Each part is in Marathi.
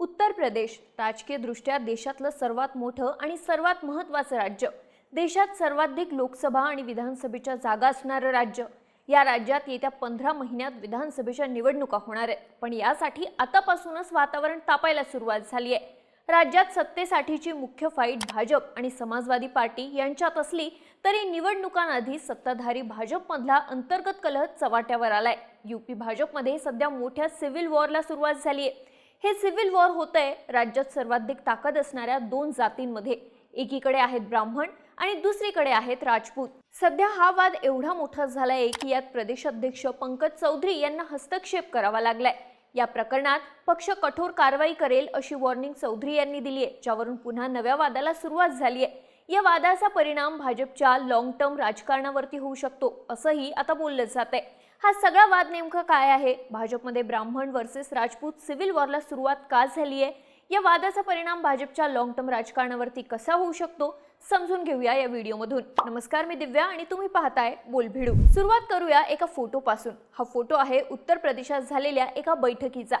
उत्तर प्रदेश राजकीय दृष्ट्या देशातलं सर्वात मोठं आणि सर्वात महत्त्वाचं राज्य, देशात सर्वाधिक लोकसभा आणि विधानसभेच्या जागा असणारं राज्य। या राज्यात येत्या 15 महिन्यात विधानसभेच्या निवडणुका होणार आहेत, पण यासाठी आतापासूनच वातावरण तापायला सुरुवात झाली आहे। राज्यात सत्तेसाठीची मुख्य फाईट भाजप आणि समाजवादी पार्टी यांच्यात असली तरी निवडणुकांआधी सत्ताधारी भाजपमधला अंतर्गत कलह चव्हाट्यावर आलाय। यूपी भाजपमध्ये सध्या मोठ्या सिव्हिल वॉरला सुरुवात झाली आहे। हे सिव्हिल वॉर होतंय राज्यात सर्वाधिक ताकद असणाऱ्या दोन जातींमध्ये। एकीकडे आहेत ब्राह्मण आणि दुसरीकडे आहेत राजपूत। सध्या हा वाद एवढा मोठा झालाय की यात प्रदेशाध्यक्ष पंकज चौधरी यांना हस्तक्षेप करावा लागलाय। या प्रकरणात पक्ष कठोर कारवाई करेल अशी वॉर्निंग चौधरी यांनी दिली आहे, ज्यावरून पुन्हा नव्या वादाला सुरुवात झाली आहे। या वादाचा परिणाम भाजपच्या लॉंग टर्म राजकारणावरती होऊ शकतो असंही आता बोललं जात आहे। हा सगळा वाद नेमका काय आहे? भाजपमध्ये ब्राह्मण वर्सेस राजपूत सिव्हिल वॉरला सुरुवात का झाली आहे? या वादाचा परिणाम भाजपच्या लॉंग टर्म राजकारणावरती कसा होऊ शकतो समजून घेऊया या व्हिडिओमधून। नमस्कार, मी दिव्या आणि तुम्ही पाहताय बोलभिडू। सुरुवात करूया एका फोटोपासून। हा फोटो आहे उत्तर प्रदेशात झालेल्या एका बैठकीचा।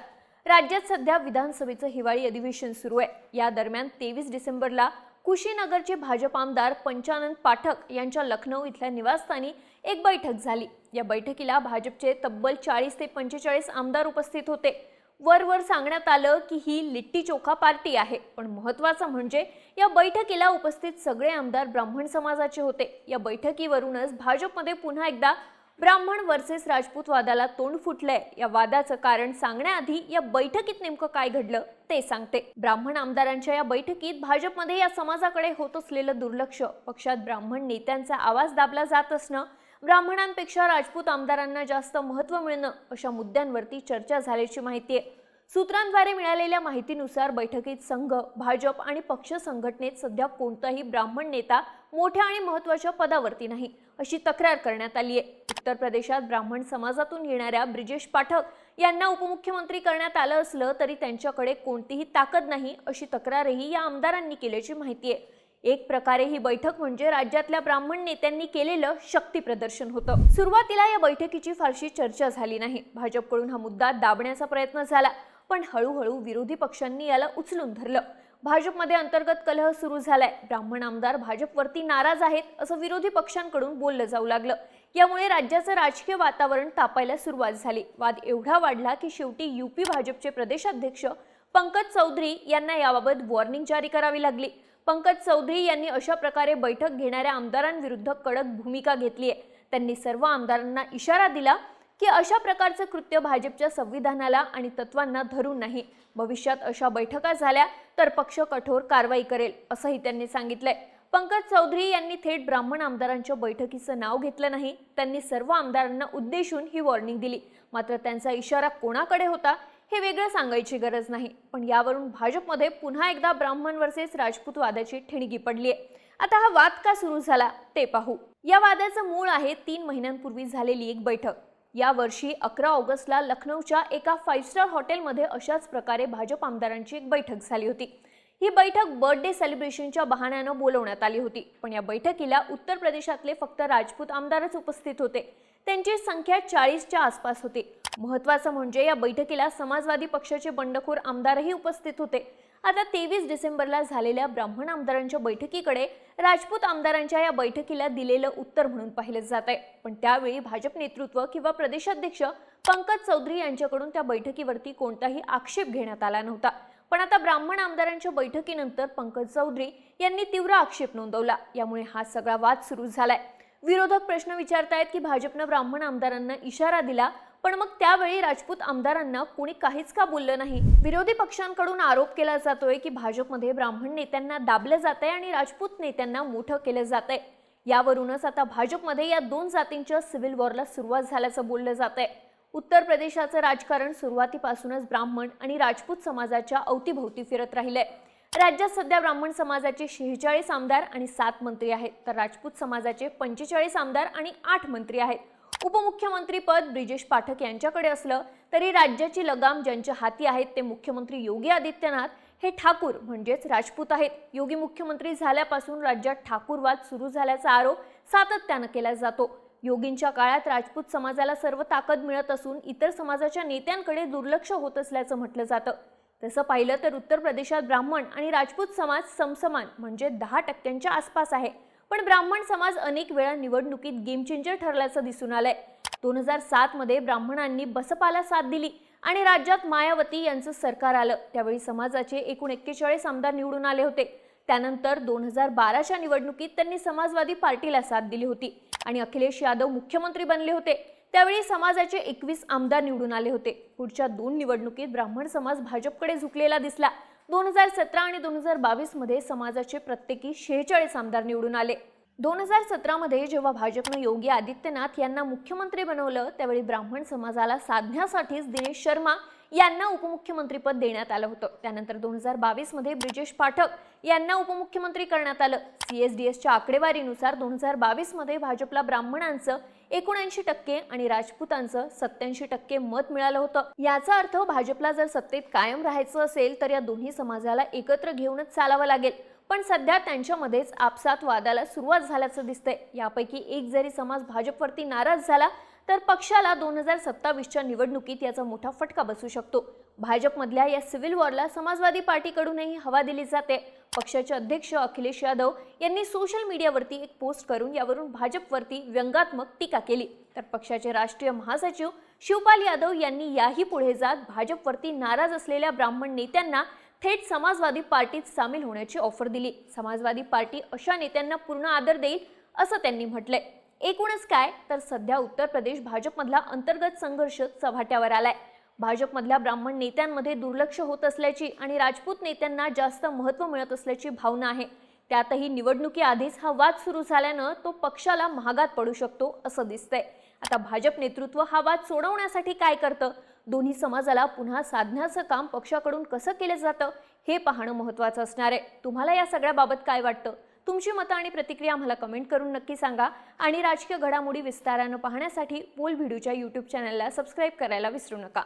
राज्यात सध्या विधानसभेचं हिवाळी अधिवेशन सुरू आहे। या दरम्यान 23 डिसेंबरला कुशीनगरचे भाजप आमदार पंचानन पाठक यांच्या लखनौ इथल्या निवासस्थानी एक बैठक झाली। या बैठकीला भाजपचे तब्बल 40 ते 45 आमदार उपस्थित होते। वर सांगण्यात आलं की ही लिट्टी चोखा पार्टी आहे, पण महत्त्वाचं म्हणजे या बैठकीला उपस्थित सगळे आमदार ब्राह्मण समाजाचे होते। या बैठकीवरूनच भाजपमध्ये पुन्हा एकदा ब्राह्मण वर्सेस राजपूत वादाला तोंड फुटलंय। या वादाचं कारण सांगण्याआधी या बैठकीत नेमकं काय घडलं ते सांगते। ब्राह्मण आमदारांच्या या बैठकीत भाजपमध्ये या समाजाकडे होत असलेलं दुर्लक्ष, पक्षात ब्राह्मण नेत्यांचा आवाज दाबला जात असणं, ब्राह्मणांपेक्षा राजपूत आमदारांना जास्त महत्त्व मिळणं अशा मुद्द्यांवरती चर्चा झाल्याची माहिती आहे। सूत्रांद्वारे मिळालेल्या माहितीनुसार बैठकीत संघ, भाजप आणि पक्ष संघटनेत सध्या कोणताही ब्राह्मण नेता मोठ्या आणि महत्त्वाच्या पदावरती नाही अशी तक्रार करण्यात आली आहे। उत्तर प्रदेशात ब्राह्मण समाजातून येणाऱ्या ब्रिजेश पाठक यांना उपमुख्यमंत्री करण्यात आलं असलं तरी त्यांच्याकडे कोणतीही ताकद नाही अशी तक्रारही या आमदारांनी केल्याची माहिती आहे। एक प्रकारे ही बैठक म्हणजे राज्यातल्या ब्राह्मण नेत्यांनी केलेलं शक्ती प्रदर्शन होतं। सुरुवातीला या बैठकीची फारशी चर्चा झाली नाही। भाजपकडून हा मुद्दा दाबण्याचा प्रयत्न झाला, पण हळूहळू विरोधी पक्षांनी याला उचलून धरलं। भाजपमध्ये अंतर्गत कलह सुरू झालाय। ब्राह्मण आमदार भाजपवरती नाराज आहेत असं विरोधी पक्षांकडून बोललं जाऊ लागलं। यामुळे राज्याचं राजकीय वातावरण तापायला सुरुवात झाली। वाद एवढा वाढला की शेवटी यूपी भाजपचे प्रदेशाध्यक्ष पंकज चौधरी यांना याबाबत वॉर्निंग जारी करावी लागली। पंकज चौधरी यांनी अशा प्रकारे बैठक घेणाऱ्या आमदारांविरुद्ध कडक भूमिका घेतली आहे। त्यांनी सर्व आमदारांना इशारा दिला की अशा प्रकारचं कृत्य भाजपच्या संविधानाला आणि तत्वांना धरून नाही। भविष्यात अशा बैठका झाल्या तर पक्ष कठोर कारवाई करेल असंही त्यांनी सांगितलंय। पंकज चौधरी यांनी थेट ब्राह्मण आमदारांच्या बैठकीचं नाव घेतलं नाही। त्यांनी सर्व आमदारांना उद्देशून ही वॉर्निंग दिली। मात्र त्यांचा इशारा कोणाकडे होता हे वेगळं सांगायची गरज नाही, पण यावरून भाजपमध्ये पुन्हा एकदा ब्राह्मण वर्सेस राजपूत वादाची ठिणगी पडली आहे। आता हा वाद का सुरू झाला ते पाहू। या वादाचं मूळ आहे 3 महिन्यांपूर्वी झालेली एक बैठक। या वर्षी 11 ऑगस्टला लखनौच्या एका 5 स्टार हॉटेलमध्ये अशाच प्रकारे भाजप आमदारांची एक बैठक झाली होती। ही बैठक बर्थडे सेलिब्रेशनच्या बहाण्यानं बोलवण्यात आली होती, पण या बैठकीला उत्तर प्रदेशातले फक्त राजपूत आमदारच उपस्थित होते। त्यांची संख्या 40च्या आसपास होती। महत्त्वाचं म्हणजे या बैठकीला समाजवादी पक्षाचे बंडखोर आमदारही उपस्थित होते। आता 23 डिसेंबरला झालेल्या ब्राह्मण आमदारांच्या बैठकीकडे राजपूत आमदारांच्या या बैठकीला दिलेलं उत्तर म्हणून पाहिलं जात आहे, पण त्यावेळी भाजप नेतृत्व किंवा प्रदेशाध्यक्ष पंकज चौधरी यांच्याकडून त्या बैठकीवरती कोणताही आक्षेप घेण्यात आला नव्हता। पण आता ब्राह्मण आमदारांच्या बैठकीनंतर पंकज चौधरी यांनी तीव्र आक्षेप नोंदवला। यामुळे हा सगळा वाद सुरू झालाय। विरोधक प्रश्न विचारतायत की भाजपनं ब्राह्मण आमदारांना इशारा दिला, पण मग त्यावेळी राजपूत आमदारांना कोणी काहीच का बोललं नाही। विरोधी पक्षांकडून आरोप केला जातोय की भाजपमध्ये ब्राह्मण नेत्यांना दाबलं जातंय आणि राजपूत नेत्यांना मोठं केलं जातंय। यावरूनच आता भाजपमध्ये या दोन जातींच्या सिव्हिल वॉरला सुरुवात झाल्याचं बोललं जातंय। उत्तर प्रदेशाचं राजकारण सुरुवातीपासूनच ब्राह्मण आणि राजपूत समाजाच्या अवतीभोवती फिरत राहिलंय। राज्यात सध्या ब्राह्मण समाजाचे 46 आमदार आणि 7 मंत्री आहेत, तर राजपूत समाजाचे 45 आमदार आणि 8 मंत्री आहेत। उपमुख्यमंत्री पद ब्रिजेश पाठक यांच्याकडे असलं तरी राज्याची लगाम ज्यांच्या हाती आहेत ते मुख्यमंत्री योगी आदित्यनाथ हे ठाकूर म्हणजेच राजपूत आहेत। योगी मुख्यमंत्री झाल्यापासून राज्यात ठाकूरवाद सुरू झाल्याचा आरोप सातत्यानं केला जातो। योगींच्या काळात राजपूत समाजाला सर्व ताकद मिळत असून इतर समाजाच्या नेत्यांकडे दुर्लक्ष होत असल्याचं म्हटलं जातं। तसं पाहिलं तर उत्तर प्रदेशात ब्राह्मण आणि राजपूत समाज समसमान म्हणजे 10% आसपास आहे. पण ब्राह्मण समाज अनेक वेळा निवडणुकीत गेम चेंजर ठरल्याचं दिसून आलंय. 2007 मध्ये ब्राह्मणांनी बसपाला साथ दिली आणि राज्यात मायावती यांचं सरकार आलं. त्यावेळी समाजाचे एकूण 41 आमदार निवडून आले होते. त्यानंतर 2012च्या निवडणुकीत त्यांनी समाजवादी पार्टीला साथ दिली होती आणि अखिलेश यादव मुख्यमंत्री बनले होते. त्यावेळी समाजाचे 21 आमदार निवडून आले होते. पुढच्या 2 निवडणुकीत ब्राह्मण समाज भाजपकडे झुकलेला दिसला. 2017 आणि 2022 मध्ये समाजाचे प्रत्येकी 46 आमदार निवडून आले. 2017 मध्ये जेव्हा भाजपनं योगी आदित्यनाथ यांना मुख्यमंत्री बनवलं त्यावेळी ब्राह्मण समाजाला साधण्यासाठीच दिनेश शर्मा यांना उपमुख्यमंत्रीपद देण्यात आलं होतं. त्यानंतर 2022 मध्ये ब्रिजेश पाठक यांना उपमुख्यमंत्री करण्यात आलं. CSDSच्या आकडेवारीनुसार 2022 मध्ये भाजपला ब्राह्मणांचं 79% आणि राजपूतांचं 87% मत मिळालं होतं. याचा अर्थ भाजपला जर सत्तेत कायम राहायचं असेल तर या दोन्ही समाजाला एकत्र घेऊनच चालावं लागेल. पण सध्या त्यांच्यामध्येच आपसात वादाला सुरुवात झाल्याचं दिसतंय. यापैकी एक जरी समाज भाजपवरती नाराज झाला तर पक्षाला 2027च्या निवडणुकीत याचा मोठा फटका बसू शकतो. भाजपमधल्या या सिव्हिल वॉरला समाजवादी पार्टीकडूनही हवा दिली जाते. पक्षाचे अध्यक्ष अखिलेश यादव यांनी सोशल मीडियावरती एक पोस्ट करून यावरून भाजपवरती व्यंगात्मक टीका केली. तर पक्षाचे राष्ट्रीय महासचिव शिवपाल यादव यांनी याही पुढे जात भाजपवरती नाराज असलेल्या ब्राह्मण नेत्यांना थेट समाजवादी पार्टीत सामील होण्याची ऑफर दिली. समाजवादी पार्टी अशा नेत्यांना पूर्ण आदर देईल असं त्यांनी म्हटलंय. एकूणच काय तर सध्या उत्तर प्रदेश भाजपमधला अंतर्गत संघर्ष चव्हाट्यावर आलाय. भाजपमधल्या ब्राह्मण नेत्यांमध्ये दुर्लक्ष होत असल्याची आणि राजपूत नेत्यांना जास्त महत्त्व मिळत असल्याची भावना आहे. त्यातही निवडणुकीआधीच हा वाद सुरू झाल्यानं तो पक्षाला महागात पडू शकतो असं दिसतंय. आता भाजप नेतृत्व हा वाद सोडवण्यासाठी काय करतं, दोन्ही समाजाला पुन्हा साधण्याचं काम पक्षाकडून कसं केलं जातं हे पाहणं महत्त्वाचं असणार आहे. तुम्हाला या सगळ्याबाबत काय वाटतं? तुमची मतं आणि प्रतिक्रिया आम्हाला कमेंट करून नक्की सांगा आणि राजकीय घडामोडी विस्तारानं पाहण्यासाठी बोल व्हिडिओच्या YouTube चॅनलला सबस्क्राईब करायला विसरू नका.